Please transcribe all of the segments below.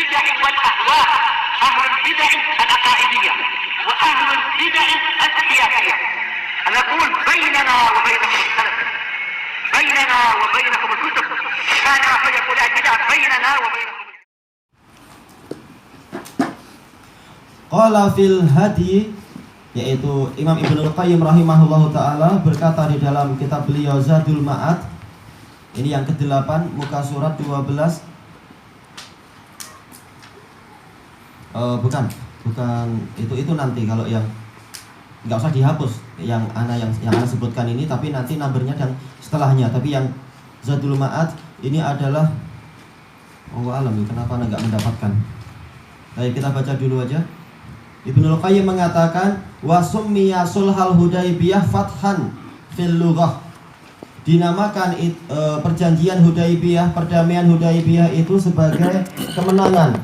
البدع والأهواء، أهل البدع العقائدية وأهل البدع السياسية. نقول بيننا وبينكم السلف، بيننا وبينكم الكتب، كان فيقول البدع بيننا وبينكم. Qala fil hadi, yaitu Imam Ibnul Qayyim rahimahullahu ta'ala berkata di dalam kitab beliau Zadul Ma'ad. Ini yang ke-8, muka surat 12. Bukan itu nanti, kalau yang nggak usah dihapus yang ana sebutkan ini, tapi nanti numbernya dan setelahnya. Tapi yang Zadul Ma'ad ini adalah alam, kenapa anda nggak mendapatkan? Baik, kita baca dulu aja. Ibnul Qayyim mengatakan wa summiya sulhal Hudaybiyah fathan fil lughah. Dinamakan perjanjian Hudaybiyah, perdamaian Hudaybiyah itu sebagai kemenangan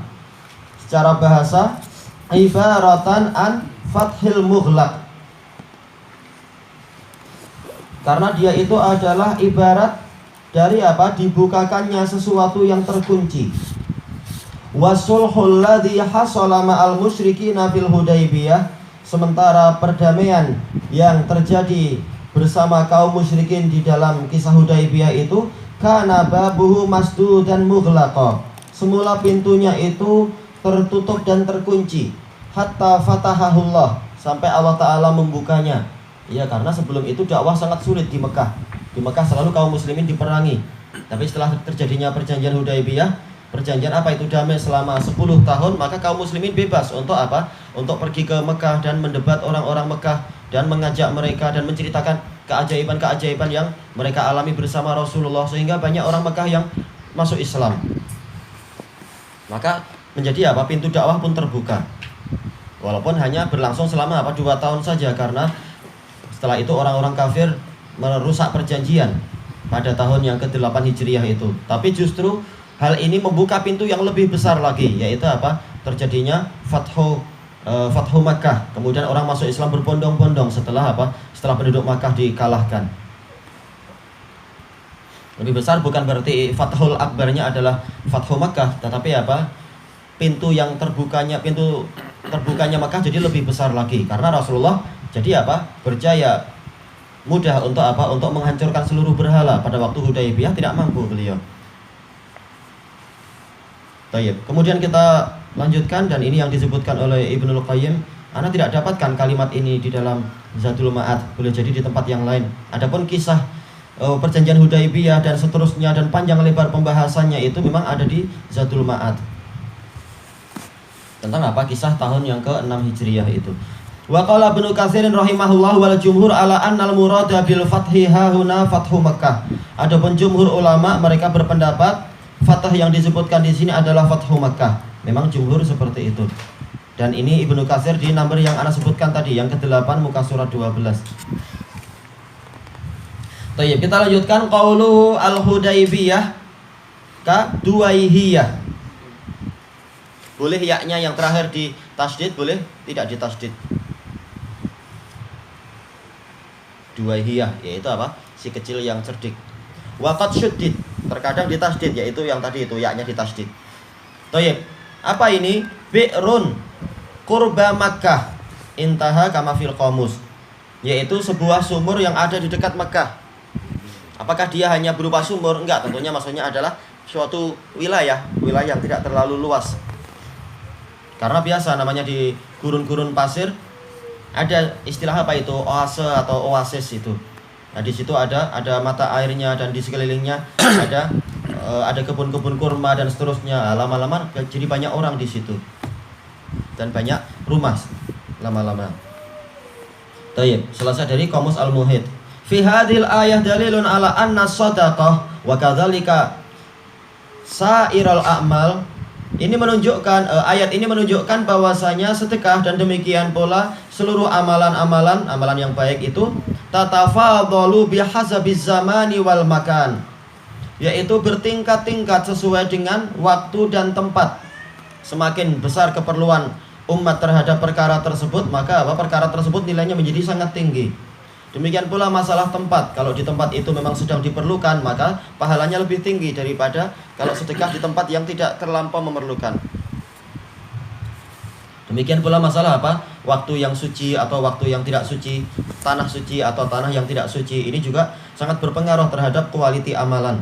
secara bahasa, ibaratan an fathil mughlaq. Karena dia itu adalah ibarat dari apa? Dibukakannya sesuatu yang terkunci. Wasulhul ladzi hasala ma'al musyrikina fil Hudaybiyah, sementara perdamaian yang terjadi bersama kaum musyrikin di dalam kisah Hudaybiyah itu kana babuhu masdudan mughlaqa. Semula pintunya itu tertutup dan terkunci, hatta fatahahullah, sampai Allah Ta'ala membukanya. Ya, karena sebelum itu dakwah sangat sulit di Mekah. Di Mekah selalu kaum muslimin diperangi. Tapi setelah terjadinya perjanjian Hudaybiyah, perjanjian apa itu damai selama 10 tahun, maka kaum muslimin bebas untuk apa? Untuk pergi ke Mekah dan mendebat orang-orang Mekah dan mengajak mereka dan menceritakan keajaiban-keajaiban yang mereka alami bersama Rasulullah, sehingga banyak orang Mekah yang masuk Islam. Maka menjadi apa? Pintu dakwah pun terbuka. Walaupun hanya berlangsung selama 2 tahun saja, karena setelah itu orang-orang kafir merusak perjanjian pada tahun yang ke-8 Hijriah itu. Tapi justru hal ini membuka pintu yang lebih besar lagi, yaitu apa? Terjadinya Fathu Makkah. Kemudian orang masuk Islam berbondong-bondong setelah apa? Setelah penduduk Makkah dikalahkan. Lebih besar bukan berarti Fathul Akbarnya adalah Fathu Makkah, tetapi apa? Pintu terbukanya Makkah jadi lebih besar lagi, karena Rasulullah jadi apa? Berjaya mudah untuk apa? Untuk menghancurkan seluruh berhala. Pada waktu Hudaybiyah tidak mampu beliau. Baik, kemudian kita lanjutkan, dan ini yang disebutkan oleh Ibnul Qayyim. Ana tidak dapatkan kalimat ini di dalam Zadul Ma'ad, boleh jadi di tempat yang lain. Adapun kisah perjanjian Hudaybiyah dan seterusnya dan panjang lebar pembahasannya itu memang ada di Zadul Ma'ad. Tentang apa? Kisah tahun yang ke-6 Hijriah itu. Wa qala Ibnu Katsir rahimahullah wal jumhur ala annal murada bil fathi hahuna fathu Makkah. Adapun jumhur ulama mereka berpendapat fathah yang disebutkan di sini adalah Fathu Makkah. Memang jumhur seperti itu. Dan ini Ibnu Katsir di nomor yang ana sebutkan tadi, yang ke-8 muka surat 12. Baik, kita lanjutkan qaulu al-Hudaybiyah ka Duwaihiyah. Boleh yaknya yang terakhir di tasdid, boleh tidak di tasdid. Duwaihiyah, yaitu apa? Si kecil yang cerdik. Waqad syuddid, terkadang di tasdid, yaitu yang tadi itu yaknya di tasdid. Baik, apa ini? Bi'run qurba Makkah intaha kama fil qamus, yaitu sebuah sumur yang ada di dekat Makkah. Apakah dia hanya berupa sumur? Enggak, tentunya maksudnya adalah suatu wilayah yang tidak terlalu luas. Karena biasa namanya di gurun-gurun pasir ada istilah apa itu? Oase atau oasis itu. Nah, di situ ada mata airnya, dan di sekelilingnya ada kebun-kebun kurma dan seterusnya. Lama-lama jadi banyak orang di situ dan banyak rumah lama-lama. Baik, selesai dari Qamus Al-Muhit. Fi hadhil ayah dalilun ala anna shadaqah wa kadzalika sairul a'mal. Ini menunjukkan ayat ini menunjukkan bahwasanya sedekah dan demikian pula seluruh amalan yang baik itu tatafadhalu bihasabiz zamani wal makan, yaitu bertingkat-tingkat sesuai dengan waktu dan tempat. Semakin besar keperluan umat terhadap perkara tersebut, maka perkara tersebut nilainya menjadi sangat tinggi. Demikian pula masalah tempat. Kalau di tempat itu memang sedang diperlukan, maka pahalanya lebih tinggi daripada kalau sedekah di tempat yang tidak terlampau memerlukan. Demikian pula masalah apa? Waktu yang suci atau waktu yang tidak suci, tanah suci atau tanah yang tidak suci, ini juga sangat berpengaruh terhadap kualiti amalan.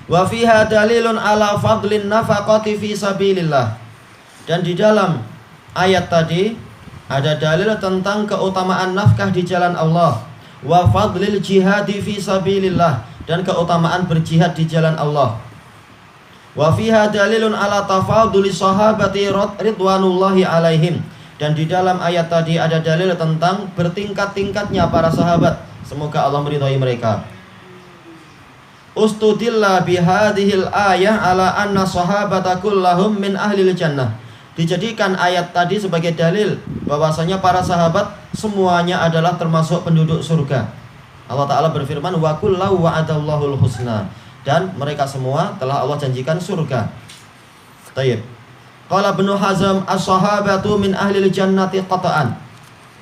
Wa fiha dalilun ala fadlin nafaqati fi sabilillah. Dan di dalam ayat tadi ada dalil tentang keutamaan nafkah di jalan Allah. Wa fadlil jihadi fi sabilillah, dan keutamaan berjihad di jalan Allah. Wa fiha dalilun ala tafaduli sahabati ridwanullahi alaihim. Dan di dalam ayat tadi ada dalil tentang bertingkat-tingkatnya para sahabat, semoga Allah meridhai mereka. Ustudilla bihadhil ayah ala anna sahabata kullahum min ahlil jannah. Dijadikan ayat tadi sebagai dalil bahwasanya para sahabat semuanya adalah termasuk penduduk surga. Allah Ta'ala berfirman, wa kullahu wa'adallahul husna, dan mereka semua telah Allah janjikan surga. Tayyib. Qala Ibnu Hazm as-sahabatu min ahlil jannati qata'an.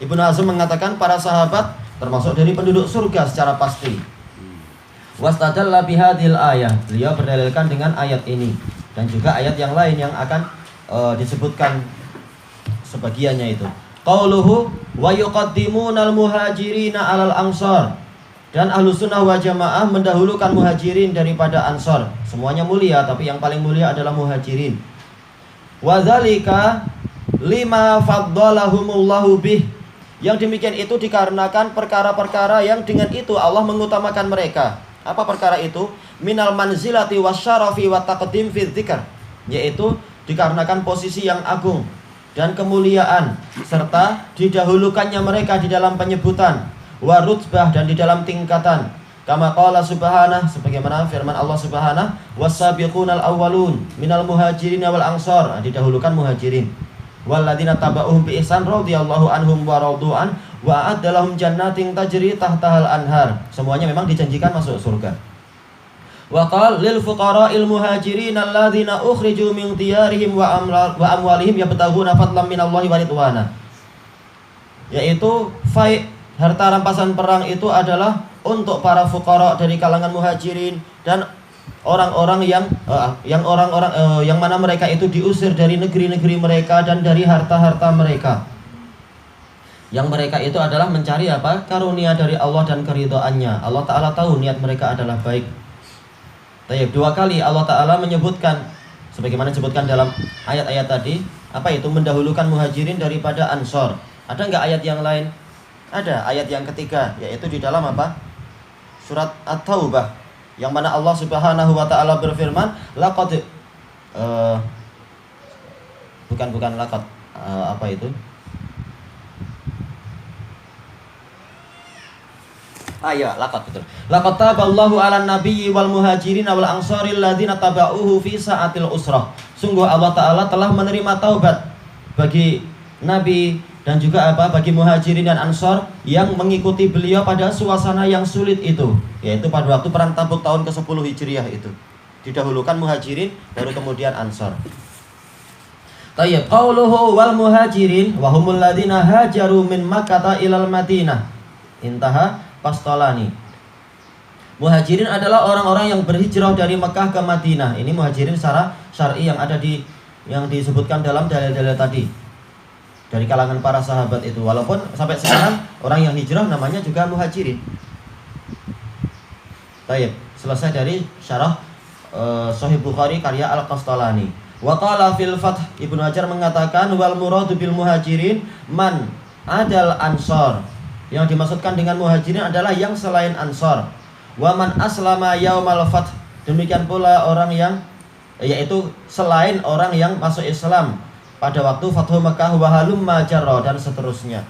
Ibnu Hazm mengatakan para sahabat termasuk dari penduduk surga secara pasti. Wastadalla bihadhil ayah. Beliau berdalilkan dengan ayat ini dan juga ayat yang lain yang akan disebutkan sebagiannya itu. Qauluhu wa yuqaddimunal muhajirina 'alal ansar. Dan Ahlussunnah wal Jamaah mendahulukan muhajirin daripada ansar. Semuanya mulia, tapi yang paling mulia adalah muhajirin. Wa dzalika lima faddalahumullahu bih. Yang demikian itu dikarenakan perkara-perkara yang dengan itu Allah mengutamakan mereka. Apa perkara itu? Minal manzilati wasyarafi wa taqdim fi dzikr, yaitu dikarenakan posisi yang agung dan kemuliaan serta didahulukannya mereka di dalam penyebutan, wa rutbah, dan di dalam tingkatan. Kama qala subhanah, sebagaimana firman Allah Subhanahu, was-sabiqunal awwalun minal muhajirin wal ansar, didahulukan muhajirin. Walladzina taba'uhum bi ihsan radhiyallahu anhum wa radu'an wa a'adda lahum jannatin tajri tahtahal anhar. Semuanya memang dijanjikan masuk surga. Wa qala lil fuqara'il muhajirin alladzina ukhriju min diyarihim wa amwalihim yabtaghuna fadlan minallahi wa ridwana. Yaitu harta rampasan perang itu adalah untuk para fuqara dari kalangan muhajirin dan orang-orang yang mana mereka itu diusir dari negeri-negeri mereka dan dari harta-harta mereka. Yang mereka itu adalah mencari apa? Karunia dari Allah dan keridhaannya. Allah Ta'ala tahu niat mereka adalah baik. Tayyib, dua kali Allah Ta'ala menyebutkan, sebagaimana disebutkan dalam ayat-ayat tadi, apa itu? Mendahulukan muhajirin daripada ansor. Ada nggak ayat yang lain? Ada, ayat yang ketiga, yaitu di dalam apa? Surat At-Taubah, yang mana Allah Subhanahu wa Ta'ala berfirman, laqad bukan laqad, apa itu? Ya, laqad, betul. Laqad taballahu 'alan nabiyyi wal muhajirin wal ansari alladziina taba'uhu fi sa'atil usrah. Sungguh Allah Ta'ala telah menerima taubat bagi nabi dan juga bagi muhajirin dan ansar yang mengikuti beliau pada suasana yang sulit itu, yaitu pada waktu perang Tabuk tahun ke-10 Hijriah itu. Didahulukan muhajirin baru kemudian ansar. Tayyib, qauluhu wal muhajirin wa humul ladzina hajaru min Makkah ilal Madinah. Intaha Pastolani. Muhajirin adalah orang-orang yang berhijrah dari Mekah ke Madinah. Ini muhajirin secara syar'i yang disebutkan dalam dalil-dalil tadi dari kalangan para sahabat itu. Walaupun sampai sekarang orang yang hijrah namanya juga muhajirin. Baik, selesai dari syarah Sahih Bukhari karya Al-Qastolani. Wa qala fil Fath, Ibnu Hajar mengatakan wal muradu bil muhajirin man adal ansor. Yang dimaksudkan dengan muhajirin adalah yang selain ansor. Wa man aslama yaumal fath. Demikian pula orang yang, yaitu selain orang yang masuk Islam pada waktu Fathu Makkah wa halumma jarra, dan seterusnya.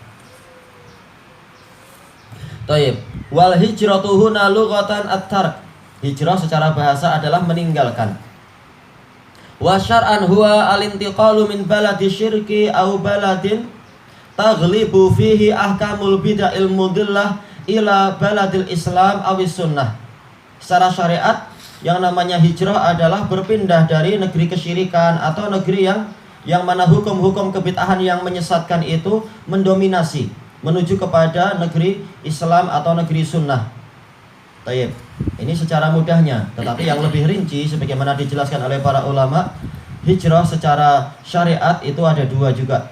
Tayyib. Wal hijratu huna lughatan at-tark. Hijrah secara bahasa adalah meninggalkan. Wa syar'an huwa al-intiqalu min baladi syirki au baladin taghlibu fihi ahkamul bid'il mudillah ila baladil Islam awis sunnah. Secara syariat, yang namanya hijrah adalah berpindah dari negeri kesyirikan atau negeri yang mana hukum-hukum kebid'ahan yang menyesatkan itu mendominasi menuju kepada negeri Islam atau negeri sunnah. Tayyib. Ini secara mudahnya, tetapi yang lebih rinci sebagaimana dijelaskan oleh para ulama, hijrah secara syariat itu ada dua juga.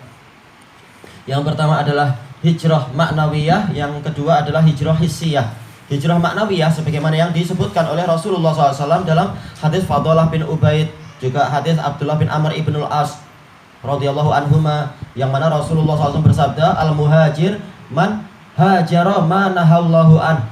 Yang pertama adalah hijrah maknawiyah, yang kedua adalah hijrah hissiyah. Hijrah maknawiyah sebagaimana yang disebutkan oleh Rasulullah SAW dalam hadis Fadhalah bin Ubaid, juga hadis Abdullah bin Amr ibn al-As radhiyallahu anhuma, yang mana Rasulullah SAW bersabda, al-muhajir man hajara ma nahallahu an.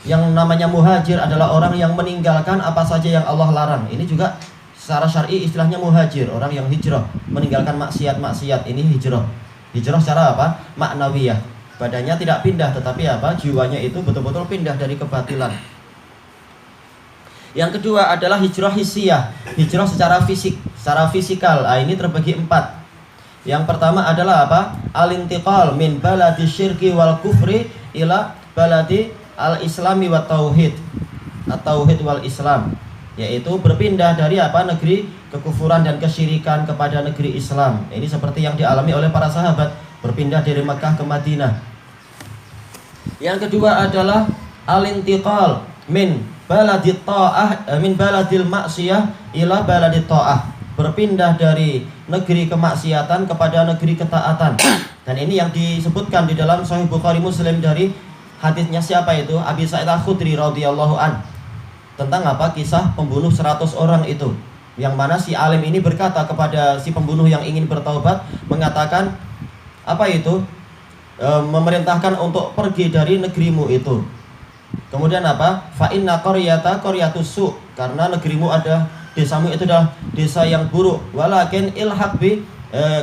Yang namanya muhajir adalah orang yang meninggalkan apa saja yang Allah larang. Ini juga secara syar'i istilahnya muhajir, orang yang hijrah, meninggalkan maksiat-maksiat. Ini hijrah. Hijrah secara apa? Maknawiyah. Badannya tidak pindah, tetapi apa? Jiwanya itu betul-betul pindah dari kebatilan. Yang kedua adalah hijrah hissiyah, hijrah secara fisik, secara fisikal. Nah, ini terbagi 4. Yang pertama adalah apa? Al-intiqal min baladi syirki wal kufri ila baladi al-islami wa tauhid. At-tauhid wal islam, yaitu berpindah dari apa? Negeri kekufuran dan kesyirikan kepada negeri Islam. Ini seperti yang dialami oleh para sahabat, berpindah dari Mekah ke Madinah. Yang kedua adalah al-intiqal min baladit ta'ah min baladil maksiyah ila baladit ta'ah, berpindah dari negeri kemaksiatan kepada negeri ketaatan. Dan ini yang disebutkan di dalam Sahih Bukhari Muslim dari hadisnya siapa itu? Abi Sa'id Al-Khudri radhiyallahu an, tentang apa? Kisah pembunuh 100 orang itu, yang mana si alim ini berkata kepada si pembunuh yang ingin bertaubat, mengatakan apa itu? Memerintahkan untuk pergi dari negerimu itu. Kemudian apa? Fa inna qaryata qaryatus su, karena negerimu ada, desamu itu adalah desa yang buruk. Walakin ilhaq bi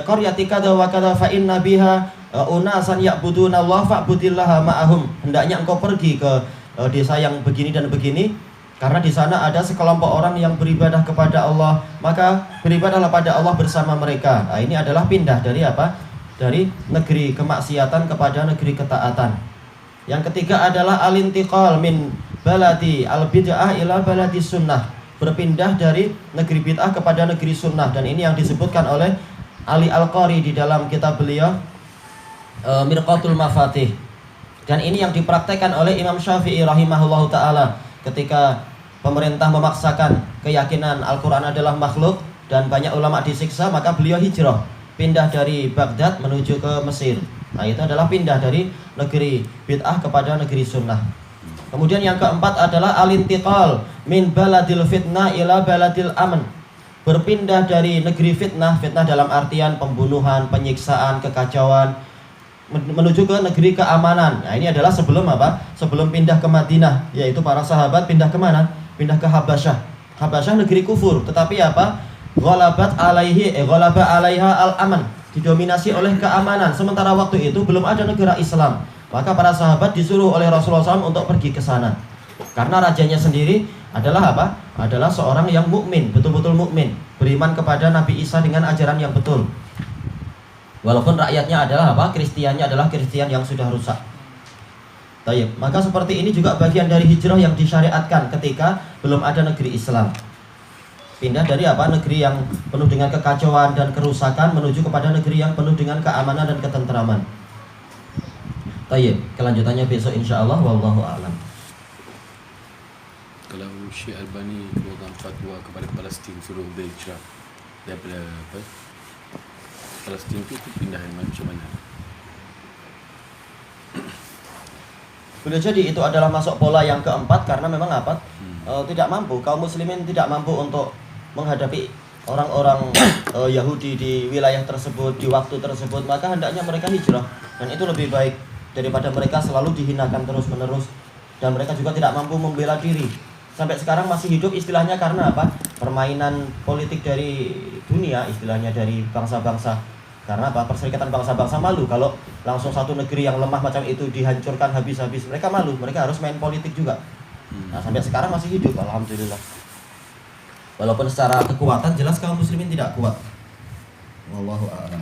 qaryatika wa kadza fa inna biha unasan ya'buduna Allah fa'budillaha ma'ahum. Hendaknya engkau pergi ke desa yang begini dan begini, karena di sana ada sekelompok orang yang beribadah kepada Allah, maka beribadahlah pada Allah bersama mereka. Nah, ini adalah pindah dari apa? Dari negeri kemaksiatan kepada negeri ketaatan. Yang ketiga adalah al-intiqal min baladi al-bid'ah ila baladi sunnah, berpindah dari negeri bid'ah kepada negeri sunnah. Dan ini yang disebutkan oleh Ali Al-Qari di dalam kitab beliau Mirqatul Mafatih. Dan ini yang dipraktekkan oleh Imam Syafi'i rahimahullahu ta'ala ketika pemerintah memaksakan keyakinan Al-Quran adalah makhluk dan banyak ulama disiksa, maka beliau hijrah, pindah dari Baghdad menuju ke Mesir. Nah, itu adalah pindah dari negeri bid'ah kepada negeri sunnah. Kemudian yang keempat adalah al-intiqal min baladil fitnah ila baladil aman, berpindah dari negeri fitnah, fitnah dalam artian pembunuhan, penyiksaan, kekacauan, menuju ke negeri keamanan. Nah, ini adalah sebelum apa? Sebelum pindah ke Madinah, yaitu para sahabat pindah ke mana? Pindah ke Habasyah. Habasyah negeri kufur, tetapi apa? Ghalaba alaiha al-aman, didominasi oleh keamanan. Sementara waktu itu belum ada negara Islam. Maka para sahabat disuruh oleh Rasulullah SAW untuk pergi ke sana. Karena rajanya sendiri adalah apa? Adalah seorang yang mukmin, betul-betul mukmin, beriman kepada Nabi Isa dengan ajaran yang betul. Walaupun rakyatnya adalah apa? Kristiannya adalah Kristen yang sudah rusak. Tayyib. Maka seperti ini juga bagian dari hijrah yang disyariatkan ketika belum ada negeri Islam. Pindah dari apa? Negeri yang penuh dengan kekacauan dan kerusakan menuju kepada negeri yang penuh dengan keamanan dan ketentraman. Tayyib. Kelanjutannya besok insyaallah, wallahu a'lam. Kalau Syekh Albani keluarkan fatwa kepada Palestin suruh berhijrah daripada apa? Palestin itu pindahan macam mana? Boleh jadi itu adalah masuk pola yang keempat, karena memang apa? Tidak mampu, kaum muslimin tidak mampu untuk menghadapi orang-orang Yahudi di wilayah tersebut, di waktu tersebut, maka hendaknya mereka hijrah. Dan itu lebih baik daripada mereka selalu dihinakan terus-menerus, dan mereka juga tidak mampu membela diri. Sampai sekarang masih hidup istilahnya karena apa? Permainan politik dari dunia, istilahnya dari bangsa-bangsa. Karena apa? Perserikatan bangsa-bangsa malu kalau langsung satu negeri yang lemah macam itu dihancurkan habis-habis. Mereka malu, mereka harus main politik juga. Nah, sampai sekarang masih hidup, alhamdulillah. Walaupun secara kekuatan jelas kaum muslimin tidak kuat. Wallahu a'lam.